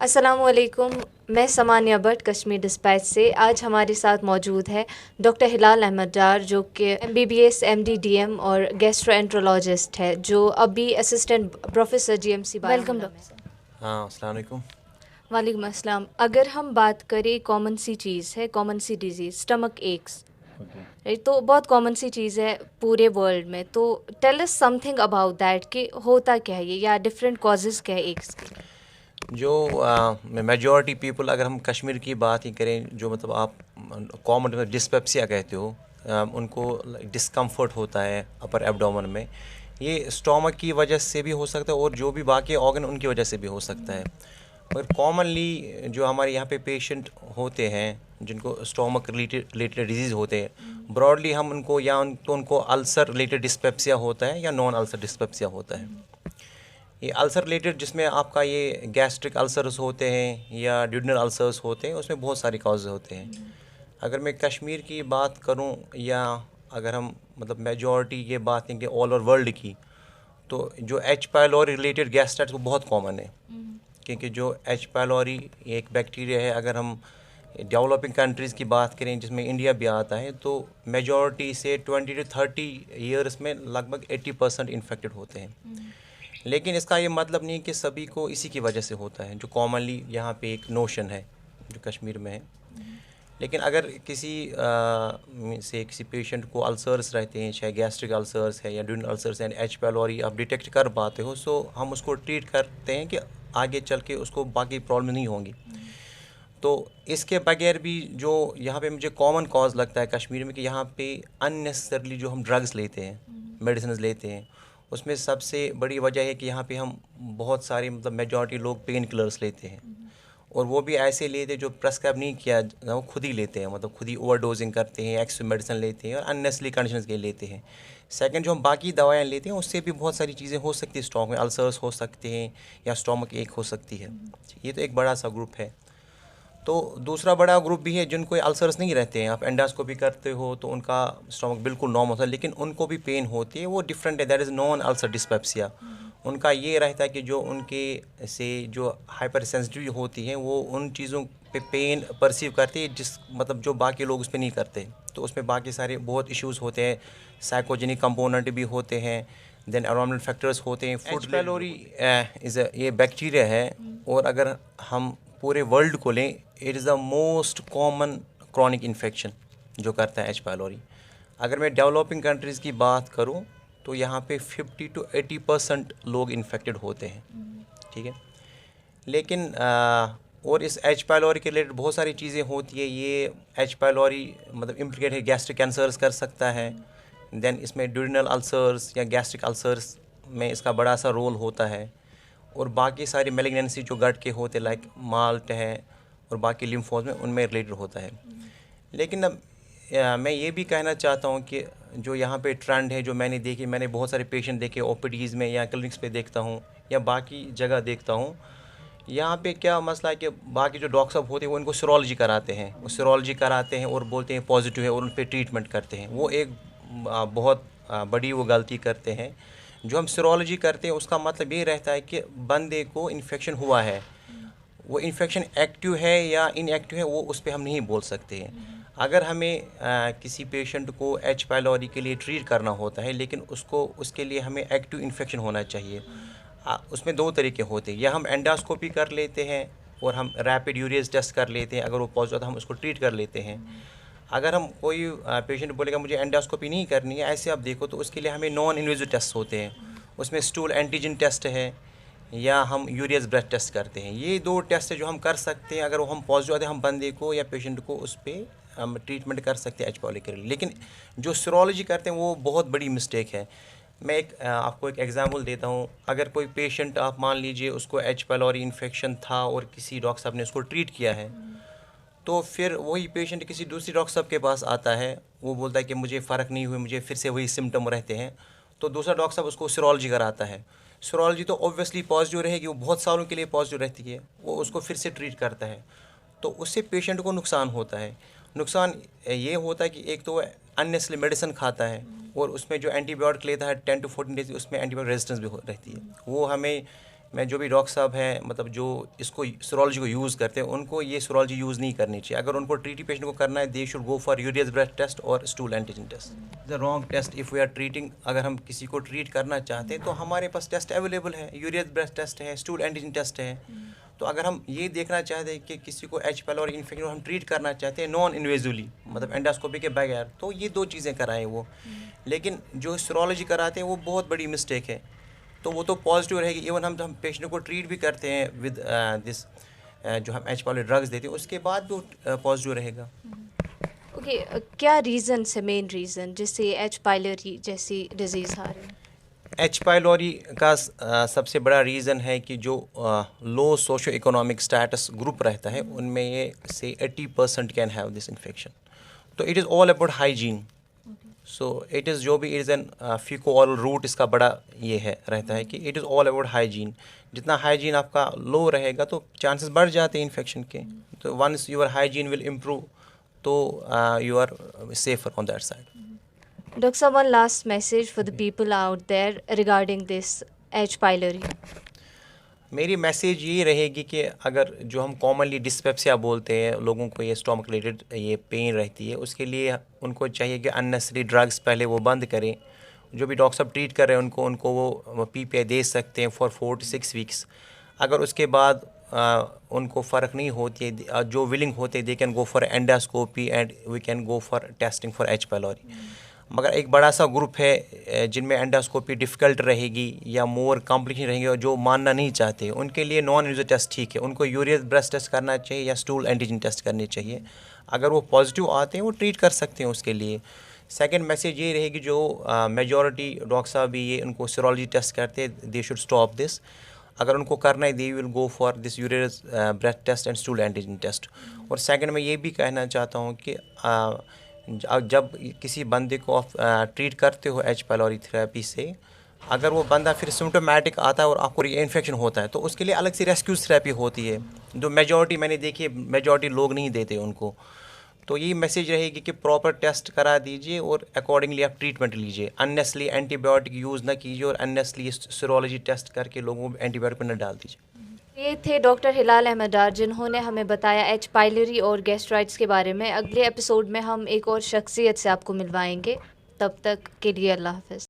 अस्सलामुअलैकुम। मैं समानिया भट्ट कश्मीर डिस्पैच से। आज हमारे साथ मौजूद है डॉक्टर हिलाल अहमद डार, जो कि MBBS MD DM और गैस्ट्रोएंट्रोलॉजिस्ट है, जो अभी assistant professor GMC। Welcome doctor. हाँ, अस्सलाम वालेकुम। वालेकुम अस्सलाम। अगर हम बात करें, कॉमन सी चीज़ है, कॉमन सी डिजीज़ स्टमक एक्स, राइट? तो बहुत कॉमन सी चीज़ है पूरे वर्ल्ड में। तो tell us something about that कि होता क्या है ये, या डिफरेंट कॉजेज़ क्या है एक्स के। जो मेजॉरिटी पीपल, अगर हम कश्मीर की बात ही करें, जो मतलब आप कॉमन डिस्पेप्सिया कहते हो, उनको डिस्कम्फर्ट होता है अपर एब्डोमेन में। ये स्टोमक की वजह से भी हो सकता है और जो भी बाकी ऑर्गन उनकी वजह से भी हो सकता है। मगर कॉमनली जो हमारे यहाँ पे पेशेंट होते हैं जिनको स्टोमक रिलेटेड डिजीज़ होते हैं, ब्रॉडली हम उनको अल्सर रिलेटेड डिस्पेप्सिया होता है या नॉन अल्सर डिस्पेप्सिया होता है। ये अल्सर रिलेटेड जिसमें आपका ये गैस्ट्रिक अल्सर्स होते हैं या ड्यूडनल अल्सर्स होते हैं, उसमें बहुत सारे कॉज होते हैं। अगर मैं कश्मीर की बात करूं, या अगर हम मतलब मेजॉरिटी ये बात है कि ऑल ओवर वर्ल्ड की, तो जो एच पायलोरी रिलेटेड गैस्ट्राइटिस वो बहुत कॉमन है। क्योंकि जो एच पायलोरी एक बैक्टीरिया है, अगर हम डेवलपिंग कंट्रीज़ की बात करें जिसमें इंडिया भी आता है, तो मेजॉरिटी से 20 to 30 ईयर्स में लगभग 80% इन्फेक्टेड होते हैं। लेकिन इसका ये मतलब नहीं कि सभी को इसी की वजह से होता है, जो कॉमनली यहाँ पे एक नोशन है जो कश्मीर में है। लेकिन अगर किसी पेशेंट को अल्सर्स रहते हैं, चाहे गैस्ट्रिक अल्सर्स है या ड्यूडनल अल्सर्स हैं, एच पायलोरी आप डिटेक्ट कर पाते हो, सो हम उसको ट्रीट करते हैं कि आगे चल के उसको बाकी प्रॉब्लम नहीं होंगी। तो इसके बगैर भी जो यहाँ पे मुझे कॉमन कॉज लगता है कश्मीर में, कि यहाँ पे अननेसेसरली जो हम ड्रग्स लेते हैं, मेडिसिन लेते हैं, उसमें सबसे बड़ी वजह है कि यहाँ पे हम बहुत सारे मतलब मेजॉरिटी लोग पेन किलर्स लेते हैं, और वो भी ऐसे लेते हैं जो प्रेस्क्राइब नहीं किया, वो खुद ही लेते हैं, मतलब खुद ही ओवरडोजिंग करते हैं, एक्स्ट्रा मेडिसिन लेते हैं और अननेसेसरी कंडीशंस के लेते हैं। सेकंड, जो हम बाकी दवाएं लेते हैं उससे भी बहुत सारी चीज़ें हो सकती है, स्टॉक में अल्सर्स हो सकते हैं या स्टोमक एक हो सकती है। ये तो एक बड़ा सा ग्रुप है। तो दूसरा बड़ा ग्रुप भी है जिनको अल्सर्स नहीं रहते हैं, आप एंडोस्कोपी करते हो तो उनका स्टमक बिल्कुल नॉर्मल होता है, लेकिन उनको भी पेन होती है, वो डिफरेंट है, that is non ulcer dyspepsia. उनका ये रहता है कि जो उनके से जो हाइपर सेंसिटिव होती हैं, वो उन चीज़ों पे पेन परसीव करती है जिस मतलब जो बाकी लोग उस पर नहीं करते। तो उसमें बाकी सारे बहुत इश्यूज़ होते हैं, साइकोजेनिक कंपोनेंट भी होते हैं, देन एनवायरमेंटल फैक्टर्स होते हैं। फूड पैलोरी ये बैक्टीरिया है, और अगर हम पूरे वर्ल्ड को लें, it is the most common chronic infection जो करता है एच पायलोरी। अगर मैं डेवलपिंग कंट्रीज़ की बात करूं, तो यहाँ पे 50 to 80% लोग इन्फेक्टेड होते हैं, ठीक है। लेकिन और इस एच पायलोरी के रिलेटेड बहुत सारी चीज़ें होती है। ये एच पायलोरी मतलब इम्प्लिकेट है, गैस्ट्रिक कैंसर्स कर सकता है, देन इसमें ड्यूडिनल अल्सर्स या गैस्ट्रिक अल्सर्स में इसका बड़ा सा रोल होता है, और बाकी सारी मेलिग्नेंसी जो गट के होते लाइक माल्ट है और बाकी लिम्फोज में, उनमें रिलेटेड होता है। लेकिन अब मैं ये भी कहना चाहता हूँ कि जो यहाँ पे ट्रेंड है, जो मैंने बहुत सारे पेशेंट देखे ओपीडीज़ में या क्लिनिक्स पे देखता हूँ या बाकी जगह देखता हूँ, यहाँ पे क्या मसला है कि बाकी जो डॉक्टर साहब होते हैं वो इनको सीरोलॉजी कराते हैं, वो सीरोलॉजी कराते हैं और बोलते हैं पॉजिटिव है और उन पर ट्रीटमेंट करते हैं। वो एक बहुत बड़ी वो गलती करते हैं। जो हम सीरोलॉजी करते हैं उसका मतलब ये रहता है कि बंदे को इन्फेक्शन हुआ है, वो इन्फेक्शन एक्टिव है या इनएक्टिव है वो उस पर हम नहीं बोल सकते हैं। अगर हमें किसी पेशेंट को एच पायलोरी के लिए ट्रीट करना होता है, लेकिन उसके लिए हमें एक्टिव इन्फेक्शन होना चाहिए। उसमें दो तरीके होते हैं, या हम एंडोस्कोपी कर लेते हैं और हम रैपिड यूरियस टेस्ट कर लेते हैं, अगर वो पॉजिटिव तो हम उसको ट्रीट कर लेते हैं। अगर हम कोई पेशेंट बोलेगा मुझे एंडोस्कोपी नहीं करनी है, ऐसे आप देखो तो उसके लिए हमें नॉन इन्वेजिव टेस्ट होते हैं, उसमें स्टूल एंटीजन टेस्ट है या हम यूरियस ब्रेथ टेस्ट करते हैं। ये दो टेस्ट है जो हम कर सकते हैं। अगर वो हम पॉजिटिव आते हैं, हम बंदे को या पेशेंट को उस पर हम ट्रीटमेंट कर सकते हैं एच पायलोरी के लिए। लेकिन जो सीरोलॉजी करते हैं वो बहुत बड़ी मिस्टेक है। मैं आपको एक एग्जांपल देता हूँ। अगर कोई पेशेंट, आप मान लीजिए उसको एच पायलोरी इन्फेक्शन था और किसी डॉक्टर साहब ने उसको ट्रीट किया है, तो फिर वही पेशेंट किसी दूसरी डॉक्टर साहब के पास आता है, वो बोलता है कि मुझे फ़र्क नहीं हुई, मुझे फिर से वही सिम्टम रहते हैं, तो दूसरा डॉक्टर साहब उसको सीरोलॉजी कराता है। सीरोलॉजी तो ऑब्वियसली पॉजिटिव रहेगी, वो बहुत सालों के लिए पॉजिटिव रहती है, वो उसको फिर से ट्रीट करता है, तो उससे पेशेंट को नुकसान होता है। नुकसान ये होता है कि एक तो अननेसेसरी मेडिसिन खाता है, और उसमें जो एंटीबायोटिक लेता है 10 to 14 डेज, उसमें एंटीबायोटिक रेजिस्टेंस भी रहती है। वो हमें मैं जो भी डॉक्टर साहब हैं मतलब जो इसको सीरोलॉजी को यूज़ करते हैं उनको ये सीरोलॉजी यूज़ नहीं करनी चाहिए। अगर उनको ट्रीटी पेशेंट को करना है they should go for urease breath test और stool antigen test. The wrong test if we are treating, अगर हम किसी को ट्रीट करना चाहते हैं तो हमारे पास टेस्ट अवेलेबल है, यूरियस ब्रेथ टेस्ट है, स्टूल एंटीजन टेस्ट है। तो अगर हम ये देखना चाहते हैं कि किसी को एच पाइलोरी इन्फेक्शन हम ट्रीट करना चाहते हैं नॉन इन्वेजिवली मतलब एंडोस्कोपी के बगैर, तो ये दो चीज़ें कराएं वो। लेकिन जो सीरोलॉजी कराते हैं वो बहुत बड़ी मिस्टेक है। तो वो तो पॉजिटिव रहेगी। इवन हम पेशेंट को ट्रीट भी करते हैं विद दिस जो हम एच पाइलोरी ड्रग्स देते हैं उसके बाद भी पॉजिटिव रहेगा। ओके, क्या रीज़न है, मेन रीज़न जिससे एच पाइलोरी जैसी डिजीज़ आ रही है? एच पाइलोरी का सबसे बड़ा रीज़न है कि जो low socio economic status group रहता है उनमें ये से 80% कैन हैव दिस इन्फेक्शन। तो it is all about hygiene. So it is जो भी it is an feco oral route, इसका बड़ा ये है रहता है कि it is all about hygiene. जितना हाइजीन आपका लो रहेगा तो चांसेस बढ़ जाते हैं इन्फेक्शन के। तो once your hygiene will improve तो you are safer on that side. Dr. Sir, one last message for the people out there regarding this H. pylori. मेरी मैसेज ये रहेगी कि अगर जो हम कॉमनली डिस्पेप्सिया बोलते हैं, लोगों को ये स्टोमक रिलेटेड ये पेन रहती है, उसके लिए उनको चाहिए कि अननेसेसरी ड्रग्स पहले वो बंद करें। जो भी डॉक्टर साहब ट्रीट कर रहे हैं उनको वो PPI दे सकते हैं फॉर 4 to 6 वीक्स। अगर उसके बाद उनको फ़र्क नहीं होती है, जो विलिंग होते हैं they can go for endoscopy and we can go for testing for H pylori. मगर एक बड़ा सा ग्रुप है जिनमें एंडोस्कोपी डिफ़िकल्ट रहेगी या मोर कॉम्प्लिकेशन रहेंगे और जो मानना नहीं चाहते, उनके लिए नॉन इन्वेजिव टेस्ट ठीक है। उनको यूरियस ब्रेथ टेस्ट करना चाहिए या स्टूल एंटीजन टेस्ट करनी चाहिए। अगर वो पॉजिटिव आते हैं वो ट्रीट कर सकते हैं उसके लिए। सेकंड मैसेज ये रहेगी जो मेजॉरिटी डॉक्टर साहब भी ये उनको सीरोलॉजी टेस्ट करते हैं, दे शुड स्टॉप दिस। अगर उनको करना है they will go for this urease breath test and stool antigen test. और सेकंड मैं ये भी कहना चाहता हूँ कि जब किसी बंदे को आप ट्रीट करते हो एच पाइलोरी थेरेपी से, अगर वो बंदा फिर सिम्टोमेटिक आता है और आपको इन्फेक्शन होता है तो उसके लिए अलग से रेस्क्यू थेरेपी होती है जो मेजॉरिटी मैंने देखी है, मेजॉरिटी लोग नहीं देते उनको। तो ये मैसेज रहेगी कि प्रॉपर टेस्ट करा दीजिए और अकॉर्डिंगली आप ट्रीटमेंट लीजिए। अननेसली एंटीबायोटिक यूज़ ना कीजिए और अननेसली सीरोलॉजी टेस्ट करके लोगों को एंटीबायोटिक पर न डाल दीजिए। ये थे डॉक्टर हिलाल अहमद डार जिन्होंने हमें बताया एच पाइलोरी और गैस्ट्राइटिस के बारे में। अगले एपिसोड में हम एक और शख्सियत से आपको मिलवाएंगे। तब तक के लिए अल्लाह हाफ़िज़।